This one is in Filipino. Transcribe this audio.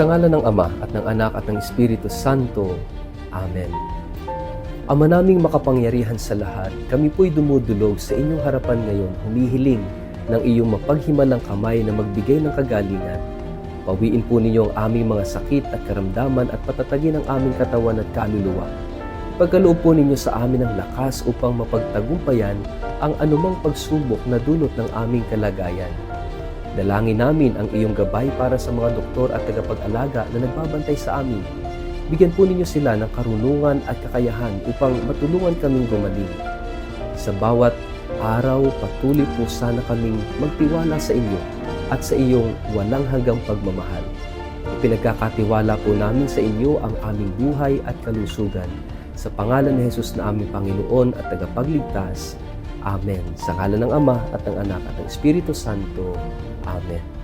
Sa ngalan ng Ama at ng Anak at ng Espiritu Santo. Amen. Ama naming makapangyarihan sa lahat, kami po'y dumudulog sa inyong harapan ngayon, humihiling ng iyong mapaghimalang kamay na magbigay ng kagalingan. Pawiin po ninyo ang aming mga sakit at karamdaman at patatagin ang aming katawan at kaluluwa. Pagkaloob po ninyo sa amin ng lakas upang mapagtagumpayan ang anumang pagsubok na dulot ng aming kalagayan. Dalangin namin ang iyong gabay para sa mga doktor at tagapag-alaga na nagbabantay sa amin. Bigyan po ninyo sila ng karunungan at kakayahan upang matulungan kaming gumaling. Sa bawat araw, patuloy po sana kaming magtiwala sa inyo at sa iyong walang hanggang pagmamahal. Ipinagkakatiwala po namin sa inyo ang aming buhay at kalusugan. Sa pangalan ni Jesus na aming Panginoon at tagapagligtas. Amen. Sa ngalan ng Ama at ng Anak at ng Espiritu Santo. Amen.